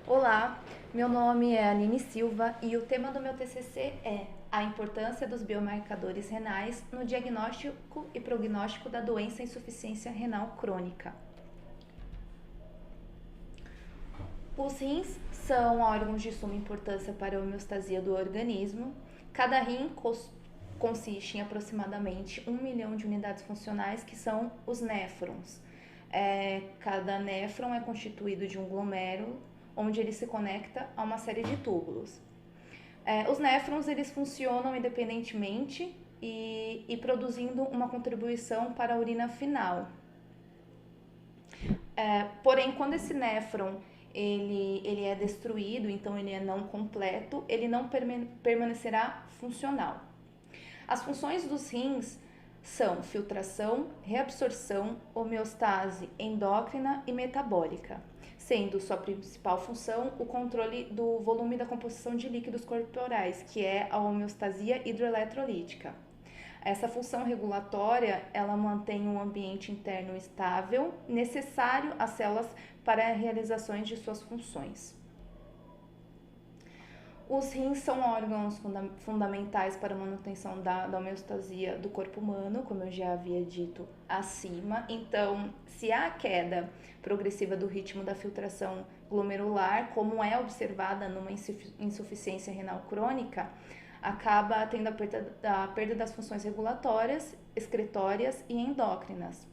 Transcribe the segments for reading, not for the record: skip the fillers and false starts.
Olá, meu nome é Aline Silva e o tema do meu TCC é a importância dos biomarcadores renais no diagnóstico e prognóstico da doença insuficiência renal crônica. Os rins são órgãos de suma importância para a homeostasia do organismo. Cada rim consiste em aproximadamente 1 milhão de unidades funcionais, que são os néfrons. Cada néfron é constituído de um glomérulo, onde ele se conecta a uma série de túbulos. Os néfrons eles funcionam independentemente e produzindo uma contribuição para a urina final. Porém, quando esse néfron ele é destruído, então ele é não completo, ele não permanecerá funcional. As funções dos rins são filtração, reabsorção, homeostase endócrina e metabólica, sendo sua principal função o controle do volume da composição de líquidos corporais, que é a homeostasia hidroeletrolítica. Essa função regulatória, ela mantém um ambiente interno estável, necessário às células para a realização de suas funções. Os rins são órgãos fundamentais para a manutenção da homeostasia do corpo humano, como eu já havia dito acima. Então, se há queda progressiva do ritmo da filtração glomerular, como é observada numa insuficiência renal crônica, acaba tendo a perda das funções regulatórias, excretórias e endócrinas,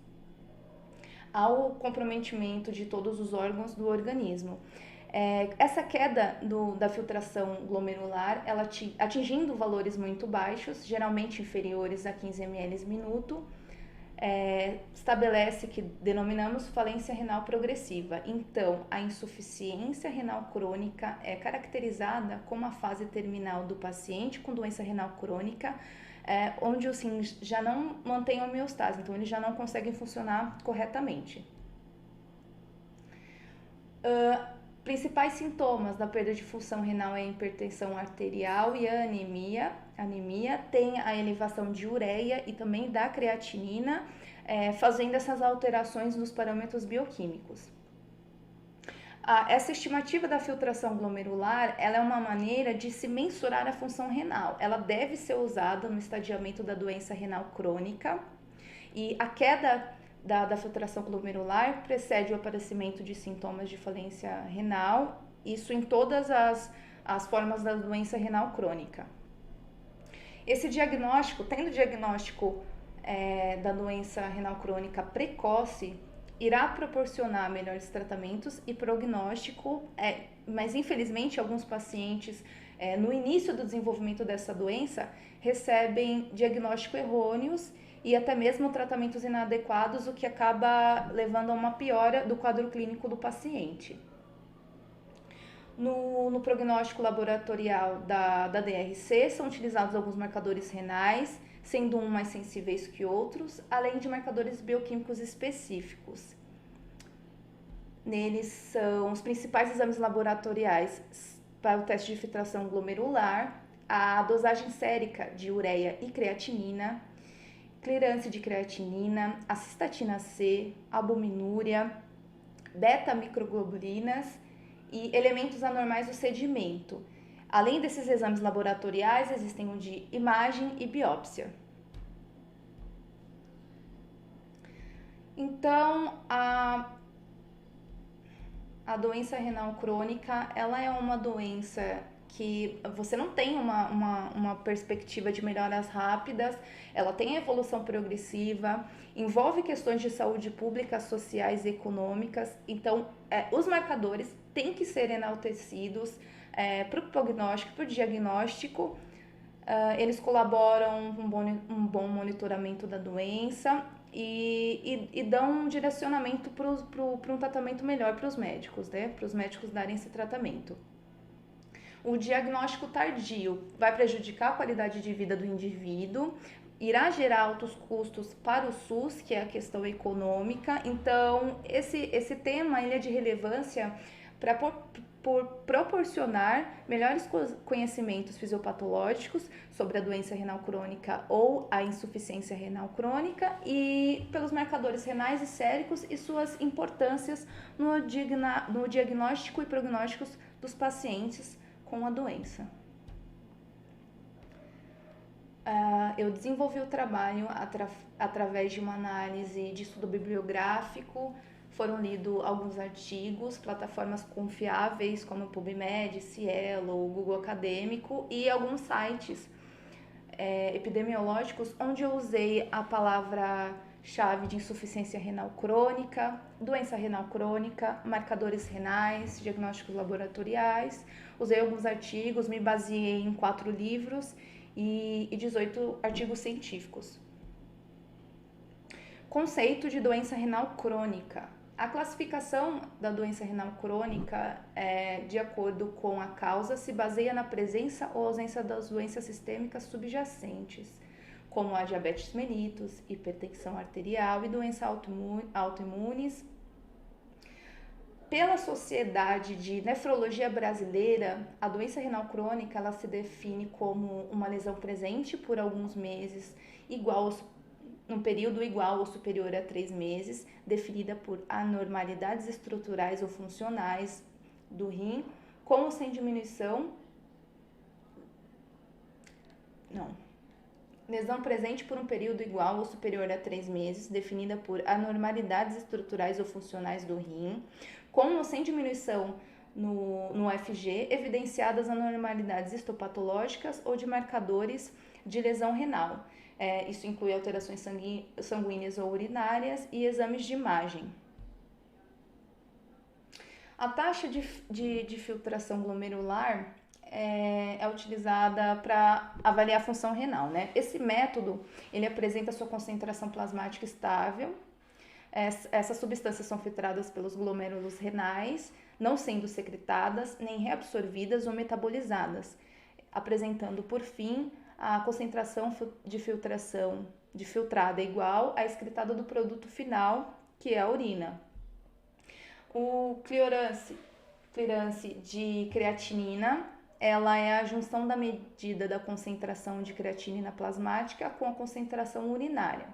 ao comprometimento de todos os órgãos do organismo. Essa queda da filtração glomerular, ela atingindo valores muito baixos, geralmente inferiores a 15 ml minuto, estabelece que denominamos falência renal progressiva. Então, a insuficiência renal crônica é caracterizada como a fase terminal do paciente com doença renal crônica, onde os rins já não mantêm homeostase, então eles já não conseguem funcionar corretamente. Principais sintomas da perda de função renal é a hipertensão arterial e a anemia. A anemia tem a elevação de ureia e também da creatinina, fazendo essas alterações nos parâmetros bioquímicos. Essa estimativa da filtração glomerular, ela é uma maneira de se mensurar a função renal. Ela deve ser usada no estadiamento da doença renal crônica, e a queda da filtração glomerular precede o aparecimento de sintomas de falência renal, isso em todas as formas da doença renal crônica. Esse diagnóstico, tendo diagnóstico da doença renal crônica precoce, irá proporcionar melhores tratamentos e prognóstico, mas infelizmente alguns pacientes no início do desenvolvimento dessa doença recebem diagnóstico errôneos e até mesmo tratamentos inadequados, o que acaba levando a uma piora do quadro clínico do paciente. No prognóstico laboratorial da DRC, são utilizados alguns marcadores renais, sendo uns mais sensíveis que outros, além de marcadores bioquímicos específicos. Neles são os principais exames laboratoriais para o teste de filtração glomerular, a dosagem sérica de ureia e creatinina, clearance de creatinina, a cistatina C, albuminúria, beta-microglobulinas e elementos anormais do sedimento. Além desses exames laboratoriais, existem o de imagem e biópsia. Então, a doença renal crônica, ela é uma doença que você não tem uma perspectiva de melhoras rápidas, ela tem evolução progressiva, envolve questões de saúde pública, sociais e econômicas. Então, os marcadores têm que ser enaltecidos para o prognóstico, para o diagnóstico. Eles colaboram com um bom monitoramento da doença e dão um direcionamento para um tratamento melhor para os médicos, né? Para os médicos darem esse tratamento. O diagnóstico tardio vai prejudicar a qualidade de vida do indivíduo, irá gerar altos custos para o SUS, que é a questão econômica. Então, esse tema ele é de relevância para por proporcionar melhores conhecimentos fisiopatológicos sobre a doença renal crônica ou a insuficiência renal crônica e pelos marcadores renais e séricos e suas importâncias no diagnóstico e prognósticos dos pacientes com a doença. Eu desenvolvi o trabalho através de uma análise de estudo bibliográfico, foram lidos alguns artigos, plataformas confiáveis como o PubMed, Cielo, o Google Acadêmico e alguns sites epidemiológicos onde eu usei a palavra-chave de insuficiência renal crônica, doença renal crônica, marcadores renais, diagnósticos laboratoriais. Usei alguns artigos, me baseei em 4 livros e 18 artigos científicos. Conceito de doença renal crônica. A classificação da doença renal crônica, de acordo com a causa, se baseia na presença ou ausência das doenças sistêmicas subjacentes, como a diabetes mellitus, hipertensão arterial e doenças autoimunes. Pela Sociedade de Nefrologia Brasileira, a doença renal crônica ela se define como uma lesão presente por alguns meses, num período igual ou superior a 3 meses, definida por anormalidades estruturais ou funcionais do rim, com ou sem diminuição. Lesão presente por um período igual ou superior a 3 meses, definida por anormalidades estruturais ou funcionais do rim, com ou sem diminuição no FG, evidenciadas anormalidades histopatológicas ou de marcadores de lesão renal. Isso inclui alterações sanguíneas ou urinárias e exames de imagem. A taxa de filtração glomerular é utilizada para avaliar a função renal, né? Esse método, ele apresenta sua concentração plasmática estável. Essas substâncias são filtradas pelos glomérulos renais, não sendo secretadas, nem reabsorvidas ou metabolizadas, apresentando, por fim, a concentração de filtrada igual à excretada do produto final, que é a urina. O clearance de creatinina, ela é a junção da medida da concentração de creatinina plasmática com a concentração urinária.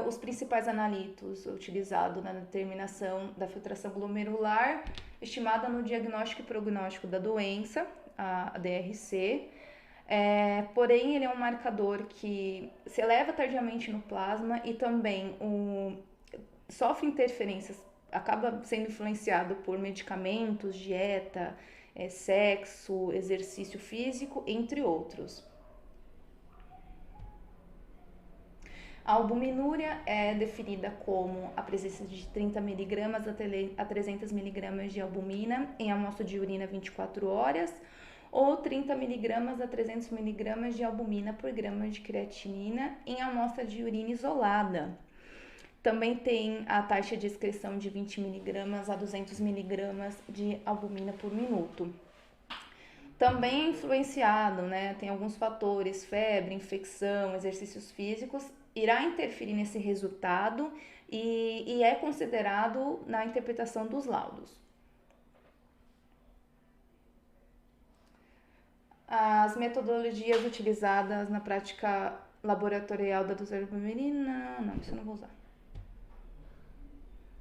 Os principais analitos utilizados na determinação da filtração glomerular, estimada no diagnóstico e prognóstico da doença, a DRC. Porém, ele é um marcador que se eleva tardiamente no plasma e também sofre interferências, acaba sendo influenciado por medicamentos, dieta, sexo, exercício físico, entre outros. A albuminúria é definida como a presença de 30 mg a 300 mg de albumina em amostra de urina 24 horas ou 30 mg a 300 mg de albumina por grama de creatinina em amostra de urina isolada. Também tem a taxa de excreção de 20 mg a 200 mg de albumina por minuto. Também é influenciado, né? Tem alguns fatores, febre, infecção, exercícios físicos, irá interferir nesse resultado e é considerado na interpretação dos laudos. As metodologias utilizadas na prática laboratorial da dosagem de albumina, não, isso eu não vou usar.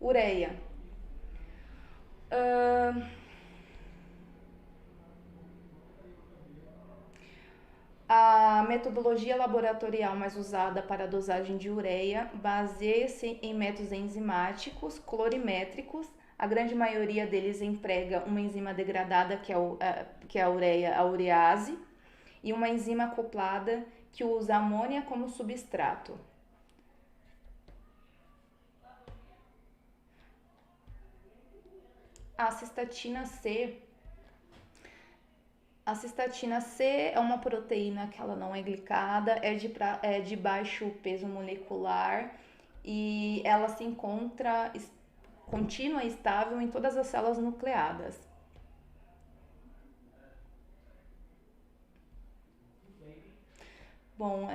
Ureia. A metodologia laboratorial mais usada para a dosagem de ureia baseia-se em métodos enzimáticos, colorimétricos. A grande maioria deles emprega uma enzima degradada, que é a ureia, a urease, e uma enzima acoplada que usa amônia como substrato. A cistatina C. A cistatina C é uma proteína que ela não é glicada, é de baixo peso molecular e ela se encontra contínua e estável em todas as células nucleadas. Bom,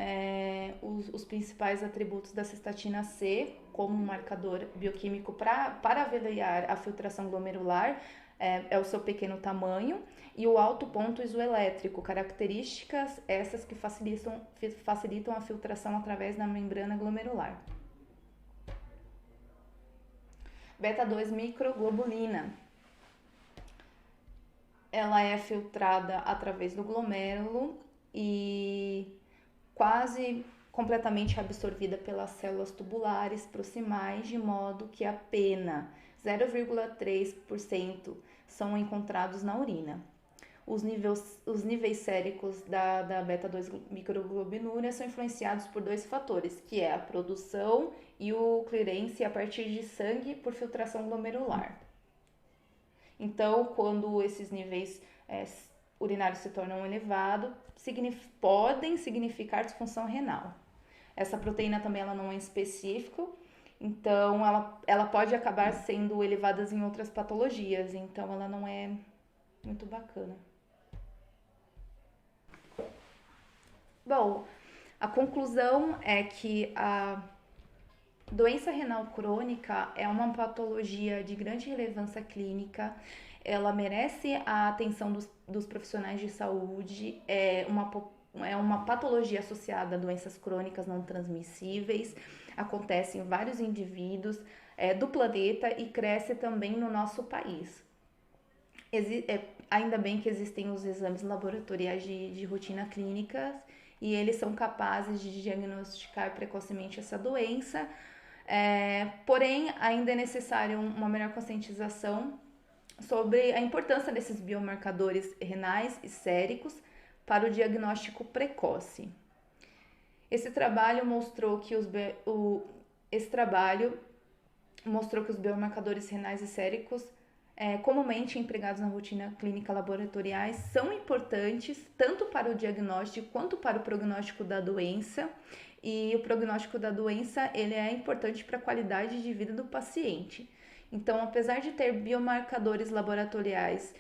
os principais atributos da cistatina C como um marcador bioquímico para avaliar a filtração glomerular é o seu pequeno tamanho e o alto ponto isoelétrico, características essas que facilitam a filtração através da membrana glomerular. Beta-2 microglobulina. Ela é filtrada através do glomérulo e quase completamente absorvida pelas células tubulares proximais, de modo que apenas 0,3% são encontrados na urina. Os níveis séricos da beta-2 microglobulina são influenciados por dois fatores, que é a produção e o clearance a partir de sangue por filtração glomerular. Então, quando esses níveis urinários se tornam elevados, podem significar disfunção renal. Essa proteína também ela não é específica, então ela pode acabar sendo elevada em outras patologias, então ela não é muito bacana. Bom, a conclusão é que a doença renal crônica é uma patologia de grande relevância clínica, ela merece a atenção dos profissionais de saúde, é uma patologia associada a doenças crônicas não transmissíveis, acontece em vários indivíduos do planeta e cresce também no nosso país. Ainda bem que existem os exames laboratoriais de rotina clínicas e eles são capazes de diagnosticar precocemente essa doença, porém ainda é necessário uma melhor conscientização sobre a importância desses biomarcadores renais e séricos para o diagnóstico precoce. Esse trabalho mostrou que os biomarcadores renais e séricos comumente empregados na rotina clínica laboratoriais são importantes tanto para o diagnóstico quanto para o prognóstico da doença, e o prognóstico da doença ele é importante para a qualidade de vida do paciente. Então, apesar de ter biomarcadores laboratoriais,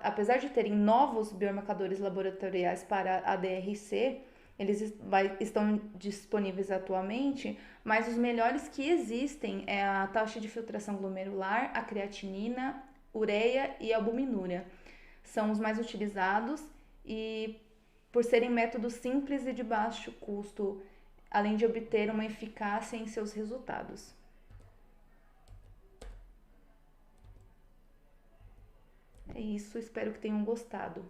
apesar de terem novos biomarcadores laboratoriais para a DRC, eles estão disponíveis atualmente, mas os melhores que existem é a taxa de filtração glomerular, a creatinina, ureia e a albuminúria. São os mais utilizados e por serem métodos simples e de baixo custo, além de obter uma eficácia em seus resultados. É isso, espero que tenham gostado.